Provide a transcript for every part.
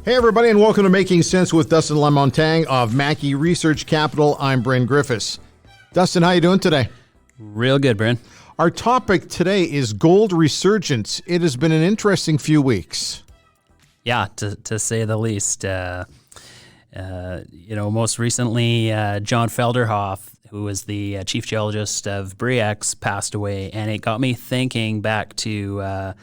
Hey, everybody, and welcome to Making Sense with Dustin Lamontagne of Mackey Research Capital. I'm Bryn Griffiths. Dustin, how you doing today? Real good, Bryn. Our topic today is gold resurgence. It has been an interesting few weeks. Yeah, to say the least. Most recently, John Felderhoff, who was the chief geologist of Brex, passed away, and it got me thinking back to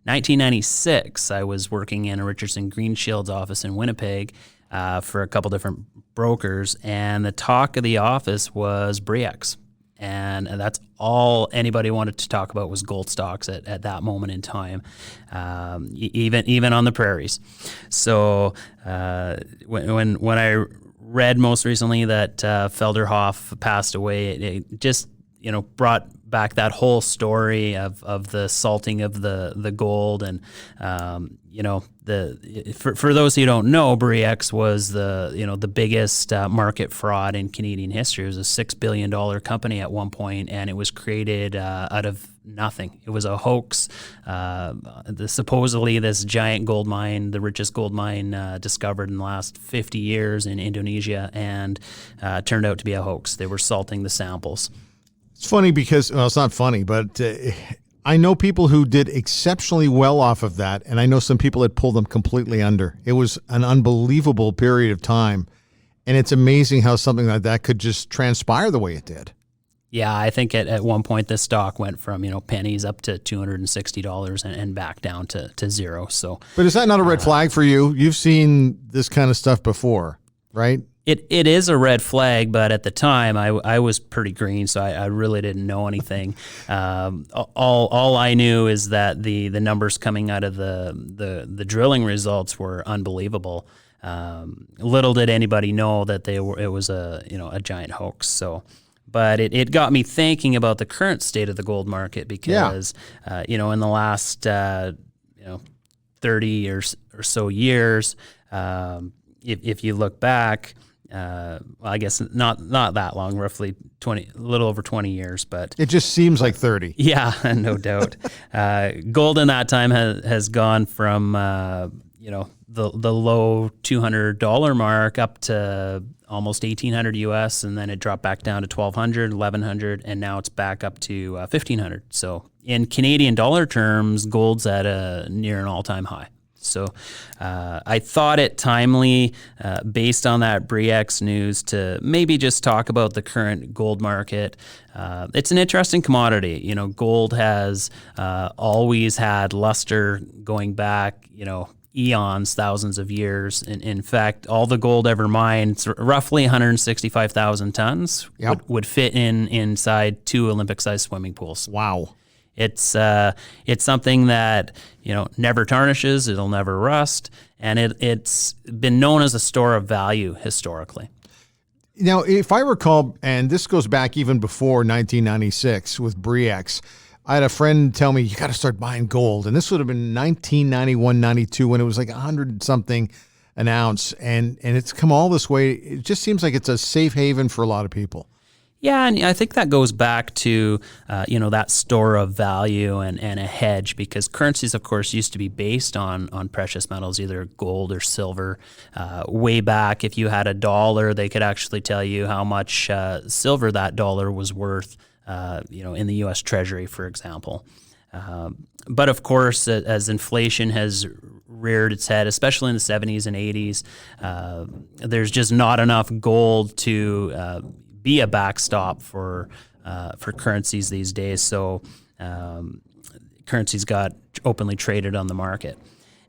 1996. I was working in a Richardson Greenshield's office in Winnipeg for a couple different brokers, and the talk of the office was Brex. And that's all anybody wanted to talk about was gold stocks at that moment in time, even on the prairies. So when I read most recently that Felderhoff passed away, it just brought back that whole story of the salting of the gold, and for those who don't know, Brex was the biggest market fraud in Canadian history. It was a $6 billion company at one point, and it was created out of nothing. It was a hoax. Supposedly this giant gold mine, the richest gold mine discovered in the last 50 years in Indonesia, and turned out to be a hoax. They were salting the samples. It's funny because, well, it's not funny, but I know people who did exceptionally well off of that, and I know some people that pulled them completely under. It was an unbelievable period of time, and it's amazing how something like that could just transpire the way it did. Yeah, I think at one point this stock went from pennies up to $260 and back down to zero. So, but is that not a red flag for you? You've seen this kind of stuff before, right? It is a red flag, but at the time I was pretty green, so I really didn't know anything. All I knew is that the numbers coming out of the drilling results were unbelievable. Little did anybody know that it was a giant hoax. So, but it got me thinking about the current state of the gold market because in the last 30 or so years, if you look back. I guess not that long, roughly 20, a little over 20 years, but it just seems like 30. Yeah, no doubt. Gold in that time has gone from the low $200 mark up to almost $1,800 US, and then it dropped back down to $1,200, $1,100, and now it's back up to $1,500. So in Canadian dollar terms, gold's at near an all-time high. So I thought it timely, based on that Brex news, to maybe just talk about the current gold market. It's an interesting commodity. Gold has always had luster going back, eons, thousands of years. In fact, all the gold ever mined, roughly 165,000 tons, would fit inside 2 Olympic-sized swimming pools. Wow. It's something that never tarnishes, it'll never rust, and it's been known as a store of value historically. Now, if I recall, and this goes back even before 1996 with Brex, I had a friend tell me, you got to start buying gold, and this would have been 1991, 92, when it was like 100 something an ounce, and it's come all this way. It just seems like it's a safe haven for a lot of people. Yeah, and I think that goes back to, that store of value and a hedge, because currencies, of course, used to be based on precious metals, either gold or silver. Way back, if you had $1, they could actually tell you how much silver that dollar was worth, in the U.S. Treasury, for example. But of course, as inflation has reared its head, especially in the 70s and 80s, there's just not enough gold to be a backstop for currencies these days. So currencies got openly traded on the market.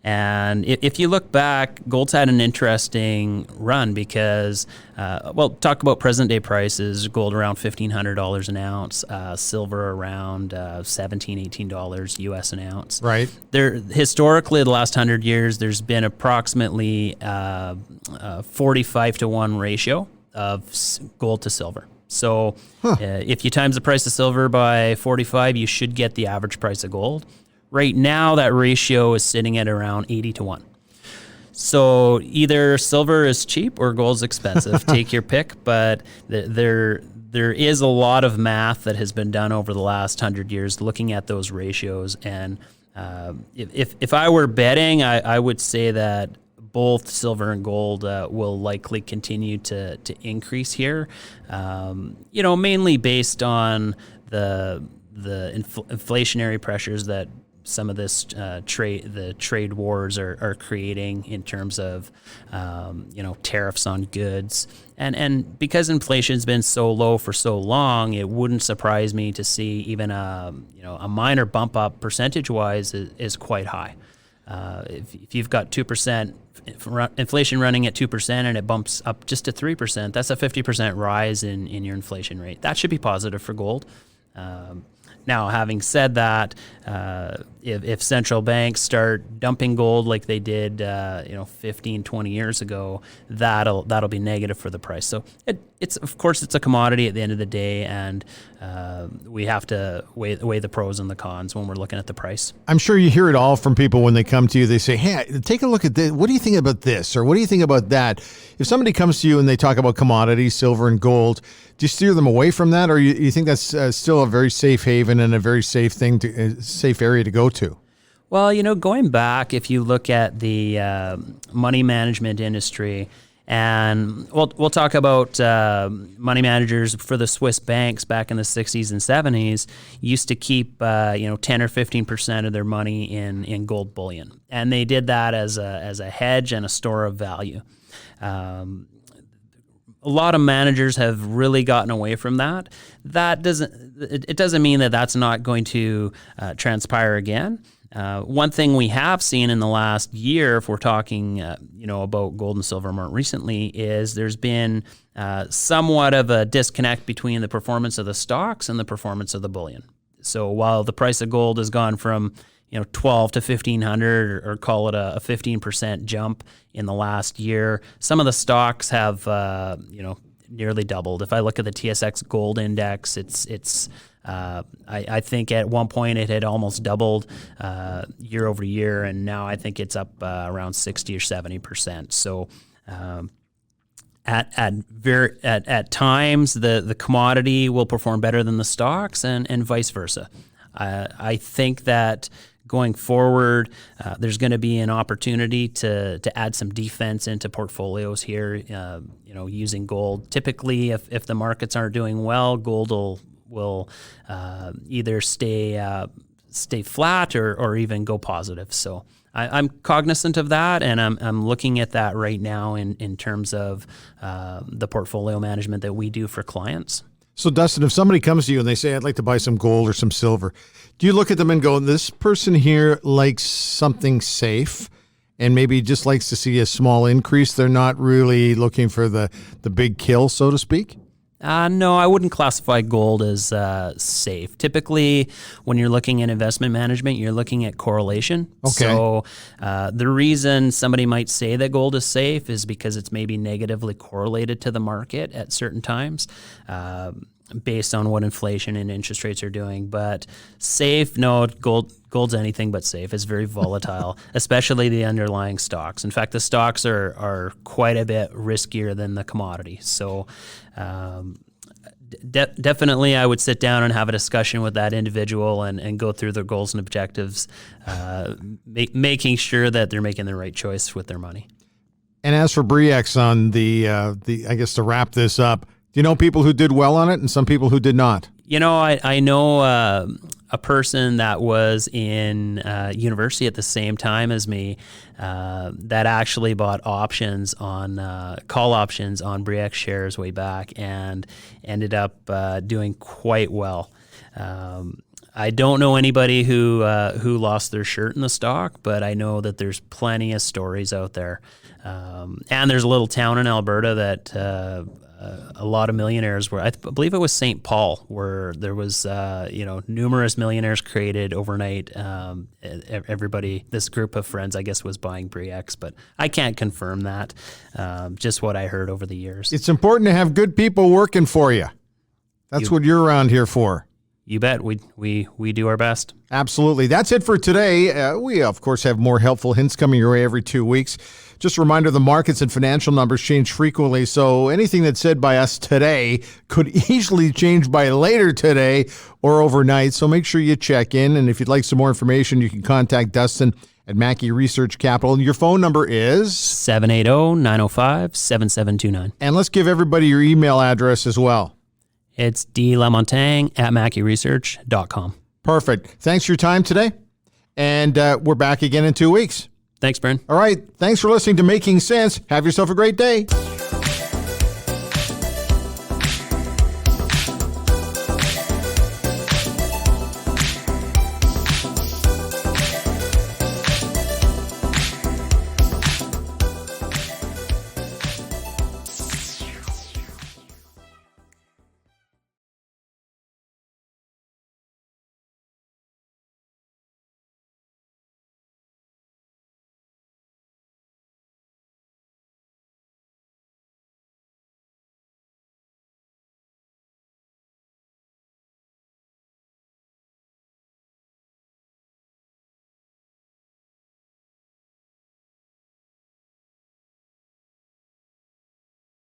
And if you look back, gold's had an interesting run because, talk about present day prices, gold around $1,500 an ounce, silver around $17, $18 US an ounce. Right. Historically, the last 100 years, there's been approximately 45 to 1 ratio of gold to silver. So if you times the price of silver by 45, you should get the average price of gold. Right now, that ratio is sitting at around 80 to 1. So either silver is cheap or gold's expensive. Take your pick, but there is a lot of math that has been done over the last 100 years looking at those ratios. And if I were betting, I would say that both silver and gold will likely continue to increase here. Mainly based on the inflationary pressures that some of this trade wars are creating in terms of tariffs on goods, and because inflation's been so low for so long, it wouldn't surprise me to see even a minor bump up percentage wise is quite high. If you've got 2% inflation running at 2% and it bumps up just to 3%, that's a 50% rise in your inflation rate. That should be positive for gold. Now, having said that, if central banks start dumping gold like they did, 15, 20 years ago, that'll be negative for the price. So it's a commodity at the end of the day, and we have to weigh the pros and the cons when we're looking at the price. I'm sure you hear it all from people when they come to you. They say, hey, take a look at this. What do you think about this? Or what do you think about that? If somebody comes to you and they talk about commodities, silver and gold, do you steer them away from that? Or you think that's still a very safe haven and a very safe safe area to go to? Well, going back, if you look at the money management industry, and we'll talk about money managers for the Swiss banks back in the 60s and 70s used to keep 10 or 15% of their money in gold bullion, and they did that as a hedge and a store of value. A lot of managers have really gotten away from that. It doesn't mean that that's not going to transpire again. One thing we have seen in the last year, if we're talking, about gold and silver more recently, is there's been somewhat of a disconnect between the performance of the stocks and the performance of the bullion. So while the price of gold has gone from 12 to 1,500, or call it a 15% jump in the last year, some of the stocks have nearly doubled. If I look at the TSX Gold Index, I think at one point it had almost doubled year over year, and now I think it's up around 60 or 70%. So at times the commodity will perform better than the stocks, and vice versa. I think that going forward, there's going to be an opportunity to add some defense into portfolios here. Using gold. Typically, if the markets aren't doing well, gold will either stay flat or even go positive. So I'm cognizant of that, and I'm looking at that right now in terms of the portfolio management that we do for clients. So, Dustin, if somebody comes to you and they say, I'd like to buy some gold or some silver, do you look at them and go, this person here likes something safe and maybe just likes to see a small increase? They're not really looking for the big kill, so to speak? No, I wouldn't classify gold as safe. Typically, when you're looking at investment management, you're looking at correlation. Okay. So the reason somebody might say that gold is safe is because it's maybe negatively correlated to the market at certain times based on what inflation and interest rates are doing. But safe, no, gold's anything but safe. It's very volatile, especially the underlying stocks. In fact, the stocks are quite a bit riskier than the commodity. So definitely I would sit down and have a discussion with that individual and go through their goals and objectives, making sure that they're making the right choice with their money. And as for Brex on the I guess to wrap this up, do you know people who did well on it and some people who did not? I know a person that was in university at the same time as me that actually bought options on call options on Brex shares way back and ended up doing quite well. I don't know anybody who lost their shirt in the stock, but I know that there's plenty of stories out there. And there's a little town in Alberta that a lot of millionaires were. I believe it was St. Paul, where there was numerous millionaires created overnight. Everybody, this group of friends, I guess, was buying Brex, but I can't confirm that. Just what I heard over the years. It's important to have good people working for you. That's what you're around here for. You bet. We do our best. Absolutely. That's it for today. We, of course, have more helpful hints coming your way every 2 weeks. Just a reminder, the markets and financial numbers change frequently, so anything that's said by us today could easily change by later today or overnight, so make sure you check in. And if you'd like some more information, you can contact Dustin at at Mackey Research Capital. And your phone number is? 780-905-7729. And let's give everybody your email address as well. It's dlamontagne@mackeyresearch.com. Perfect. Thanks for your time today. And we're back again in 2 weeks. Thanks, Bryn. All right. Thanks for listening to Making Sense. Have yourself a great day.